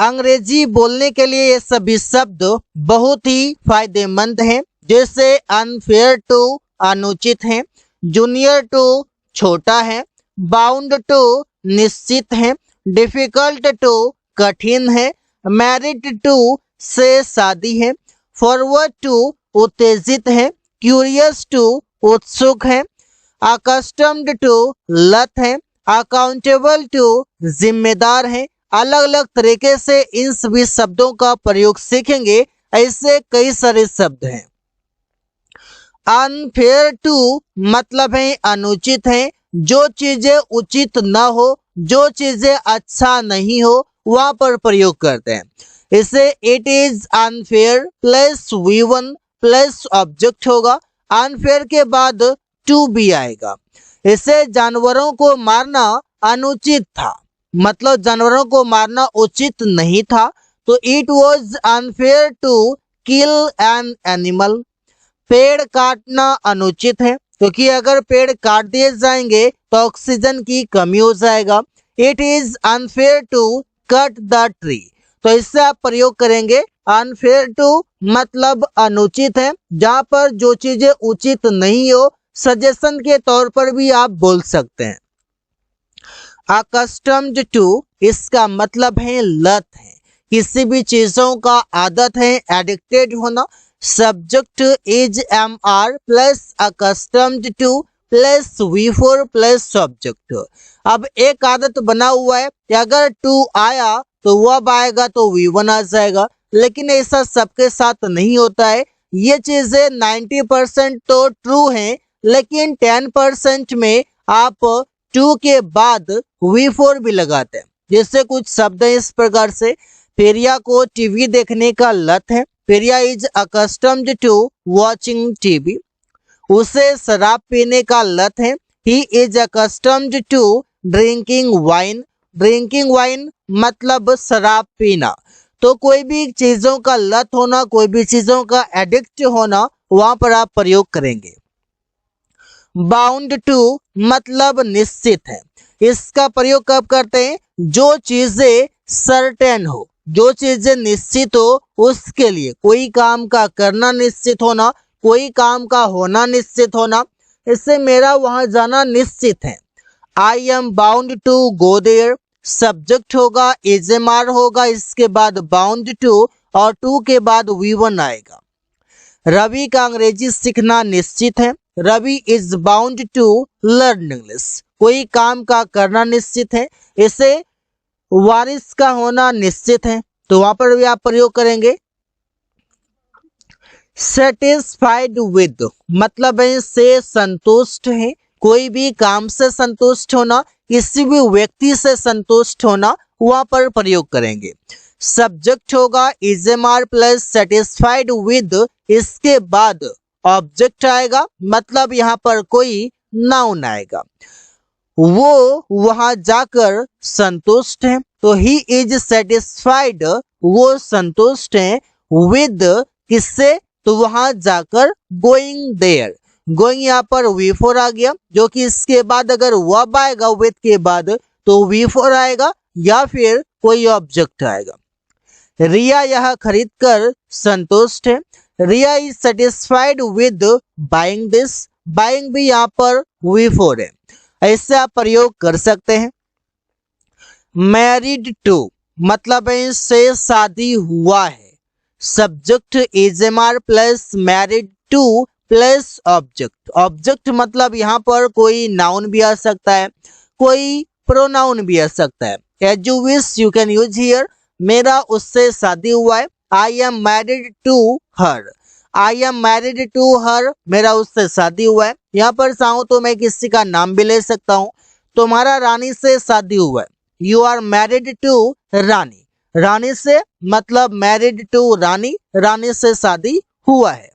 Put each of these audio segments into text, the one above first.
अंग्रेजी बोलने के लिए ये सभी शब्द बहुत ही फायदेमंद हैं। जैसे अनफेयर टू अनुचित है, जूनियर टू छोटा है, बाउंड टू निश्चित है, डिफिकल्ट टू कठिन है, मैरिड टू से शादी है, फॉरवर्ड टू उत्तेजित है, क्यूरियस टू उत्सुक है, अकस्टम्ड टू लत है, अकाउंटेबल टू जिम्मेदार है। अलग अलग तरीके से इन सभी शब्दों का प्रयोग सीखेंगे। ऐसे कई सारे शब्द हैं। अनफेयर टू मतलब है अनुचित है, जो चीजें उचित न हो, जो चीजें अच्छा नहीं हो वहां पर प्रयोग करते हैं। इसे it is unfair plus V1 plus object होगा। अनफेयर के बाद टू भी आएगा। इसे जानवरों को मारना अनुचित था, मतलब जानवरों को मारना उचित नहीं था, तो it was unfair to kill an animal. पेड़ काटना अनुचित है, क्योंकि अगर पेड़ काट दिए जाएंगे तो ऑक्सीजन की कमी हो जाएगा। It is unfair to cut the tree, तो इससे आप प्रयोग करेंगे अनफेयर टू मतलब अनुचित है, जहां पर जो चीजें उचित नहीं हो सजेशन के तौर पर भी आप बोल सकते हैं। अकस्टम्ड टू इसका मतलब है लत है, किसी भी चीजों का आदत है, एडिक्टेड होना। Subject is MR plus accustomed to plus V4 plus subject. अब एक आदत बना हुआ है कि अगर टू आया तो वह आएगा तो V1 आ जाएगा, लेकिन ऐसा सबके साथ नहीं होता है। ये चीजें 90% तो ट्रू हैं, लेकिन 10% में आप टू के बाद V4 भी लगाते हैं। जैसे कुछ शब्द है इस प्रकार से, पेरिया को टीवी देखने का लत है। Priya is accustomed to watching TV. उसे शराब पीने का लत है। He is accustomed to drinking wine. Drinking wine मतलब शराब पीना। तो कोई भी चीजों का लत होना, कोई भी चीजों का एडिक्ट होना, वहां पर आप प्रयोग करेंगे। बाउंड टू मतलब निश्चित है। इसका प्रयोग कब करते हैं? जो चीजें सर्टेन हो, जो चीजें निश्चित हो, उसके लिए कोई काम का करना निश्चित होना, कोई काम का होना निश्चित होना। इससे मेरा वहां जाना निश्चित है। I am bound to go there. Subject होगा, इजमार होगा, इसके बाद बाउंड टू और टू के बाद V1 आएगा। रवि का अंग्रेजी सीखना निश्चित है। Ravi is bound to learn English. कोई काम का करना निश्चित है। इसे वारिस का होना निश्चित है, तो वहां पर भी आप प्रयोग करेंगे। सेटिस्फाइड विद मतलब है से संतुष्ट है। कोई भी काम से संतुष्ट होना, किसी भी व्यक्ति से संतुष्ट होना, वहां पर प्रयोग करेंगे। सब्जेक्ट होगा इजमार प्लस सेटिस्फाइड विद, इसके बाद ऑब्जेक्ट आएगा, मतलब यहाँ पर कोई नाउन आएगा। वो वहां जाकर संतुष्ट है, तो ही इज सेटिस्फाइड, वो संतुष्ट है। विद किससे? तो वहां जाकर गोइंग देयर। गोइंग यहाँ पर V4 आ गया, जो कि इसके बाद अगर वर्ब आएगा विद के बाद तो V4 आएगा या फिर कोई ऑब्जेक्ट आएगा। रिया यह खरीद कर संतुष्ट है। Riya is satisfied with buying this. Buying भी यहाँ पर V4 है। ऐसे आप प्रयोग कर सकते हैं। मैरिड टू मतलब है से शादी हुआ है। Subject is am are plus married to plus object. Object मतलब यहाँ पर कोई नाउन भी आ सकता है, कोई प्रोनाउन भी आ सकता है। As you wish you can use here. मेरा उससे शादी हुआ है। I am married to her. I am married to her, मेरा उससे शादी हुआ है। यहाँ पर चाहूँ तो मैं किसी का नाम भी ले सकता हूँ। तुम्हारा रानी से शादी हुआ है। यू आर मैरिड टू रानी। रानी से मतलब मैरिड टू रानी, रानी से शादी हुआ है।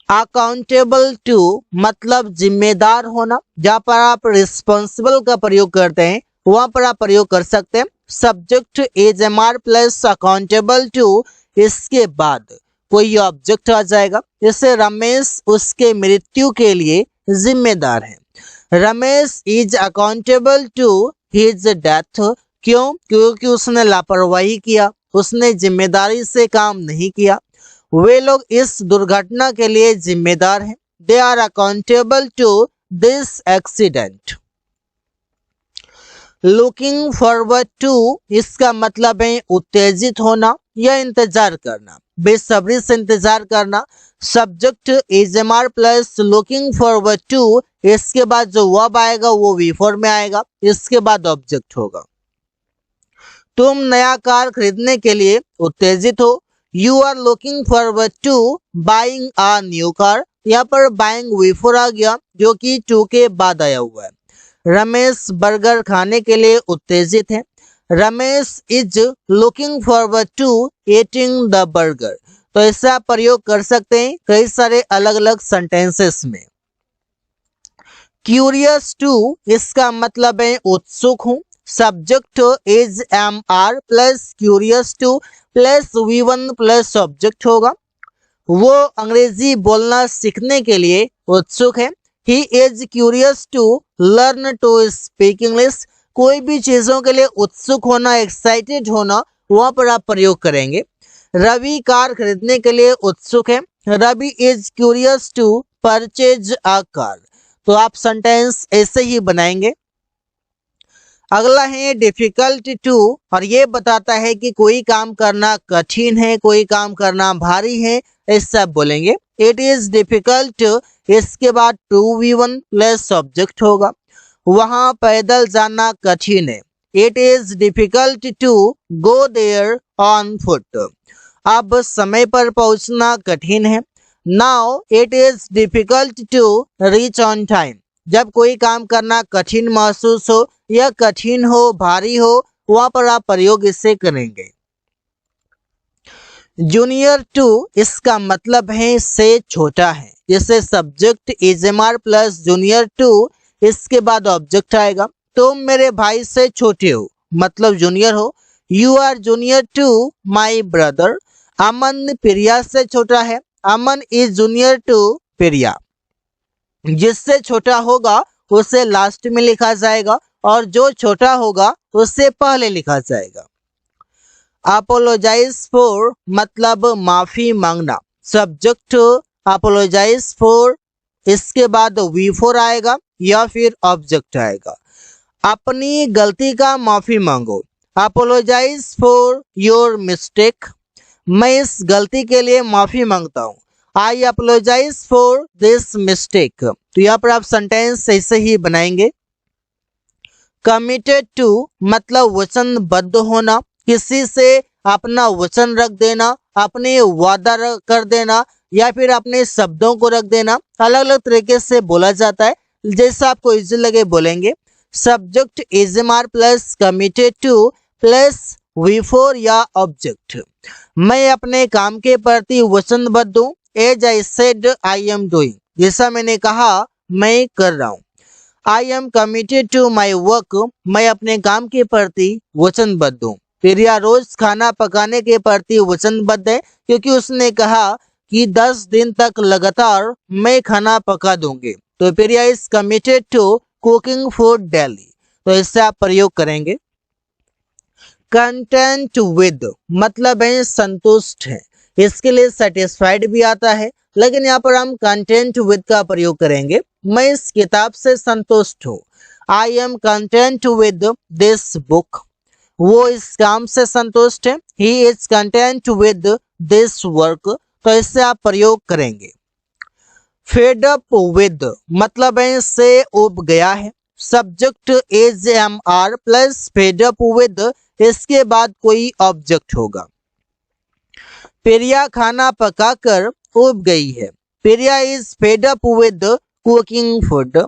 अकाउंटेबल टू मतलब जिम्मेदार होना। जहां पर आप रिस्पॉन्सिबल का प्रयोग करते हैं वहां पर आप प्रयोग कर सकते हैं। Subject is am are plus accountable to, इसके बाद कोई ऑब्जेक्ट आ जाएगा। जैसे रमेश उसके मृत्यु के लिए जिम्मेदार है। Ramesh is accountable to his death. क्यों? क्योंकि उसने लापरवाही किया, उसने जिम्मेदारी से काम नहीं किया। वे लोग इस दुर्घटना के लिए जिम्मेदार हैं। They are accountable to this accident. Looking forward to, इसका मतलब है उत्तेजित होना या इंतजार करना, बेसब्री से इंतजार करना। Subject is am are plus looking forward to, इसके बाद जो वर्ब आएगा वो वी फॉर में आएगा, इसके बाद ऑब्जेक्ट होगा। तुम नया कार खरीदने के लिए उत्तेजित हो। You are looking forward to buying a new car. यहाँ पर बाइंग वी फॉर आ गया जो कि टू के बाद आया हुआ है। रमेश बर्गर खाने के लिए उत्तेजित है। Ramesh is looking forward to eating the burger. तो ऐसा प्रयोग कर सकते हैं कई सारे अलग अलग सेंटेंसेस में। क्यूरियस टू, इसका मतलब है उत्सुक हूं। Subject is am are plus curious to plus V1 plus object होगा। वो अंग्रेजी बोलना सीखने के लिए उत्सुक है। He is curious to learn to speak English. कोई भी चीजों के लिए उत्सुक होना, एक्साइटेड होना, वहां पर आप प्रयोग करेंगे। रवि कार खरीदने के लिए उत्सुक है। Ravi is curious to purchase a car. तो आप सेंटेंस ऐसे ही बनाएंगे। अगला है डिफिकल्ट टू, और ये बताता है कि कोई काम करना कठिन है, कोई काम करना भारी है, ऐसा बोलेंगे। इट इज डिफिकल्ट, इसके बाद 2V1 प्लस ऑब्जेक्ट होगा। वहां पैदल जाना कठिन है। It is difficult to go there on foot. अब समय पर पहुंचना कठिन है। Now it is difficult to reach on time. जब कोई काम करना कठिन महसूस हो या कठिन हो, भारी हो, वहां पर आप प्रयोग इससे करेंगे। जूनियर टू, इसका मतलब है से छोटा है। जैसे subject is am are plus junior to, इसके बाद ऑब्जेक्ट आएगा। तुम मेरे भाई से छोटे हो, मतलब जूनियर हो। You are junior to my brother. Aman Priya से छोटा है। Aman is junior to Priya. जिससे छोटा होगा उसे लास्ट में लिखा जाएगा और जो छोटा होगा उसे पहले लिखा जाएगा। अपोलोजाइज फॉर मतलब माफी मांगना। सब्जेक्ट अपोलोजाइज फॉर, इसके बाद V4 आएगा या फिर ऑब्जेक्ट आएगा। अपनी गलती का माफी मांगो। Apologise for your mistake. मैं इस गलती के लिए माफी मांगता हूँ। I apologise for this mistake. तो यहाँ पर आप सेंटेंस ऐसे ही बनाएंगे। कमिटेड टू मतलब वचनबद्ध होना, किसी से अपना वचन रख देना, अपने वादा कर देना या फिर अपने शब्दों को रख देना। अलग अलग तरीके से बोला जाता है, जैसा आपको इजी लगे बोलेंगे। Subject is am are plus committed to plus V4 या ऑब्जेक्ट। मैं अपने काम के प्रति वचनबद्ध हूँ। As I said I am doing, जैसा मैंने कहा मैं कर रहा हूँ। I am committed to my work, मैं अपने काम के प्रति वचनबद्ध हूँ। प्रिया रोज खाना पकाने के प्रति वचनबद्ध है क्योंकि उसने कहा कि 10 दिन तक लगातार मैं खाना पका दूंगी। तो Priya is committed to cooking food daily. तो इससे आप प्रयोग करेंगे। कंटेंट विद मतलब है संतुष्ट है। इसके लिए सेटिस्फाइड भी आता है, लेकिन यहाँ पर हम कंटेंट विद का प्रयोग करेंगे। मैं इस किताब से संतुष्ट हूँ। I am content with this book. वो इस काम से संतुष्ट है। He is content with this work. तो इससे आप प्रयोग करेंगे। फेड अप विद मतलब है से उब गया है। Subject is am are plus fed up with, इसके बाद कोई ऑब्जेक्ट होगा। प्रिया खाना पकाकर उब गई है। Priya is fed up with cooking food.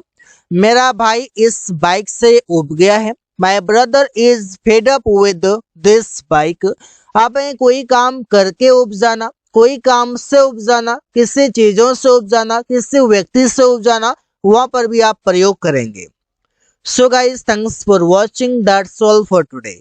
मेरा भाई इस बाइक से उब गया है। My brother is fed up with this bike. आप कोई काम करके उब जाना, कोई काम से उब जाना, किसी चीजों से उब जाना, किसी व्यक्ति से उब जाना, वहां पर भी आप प्रयोग करेंगे। So guys, thanks for watching. That's all for today.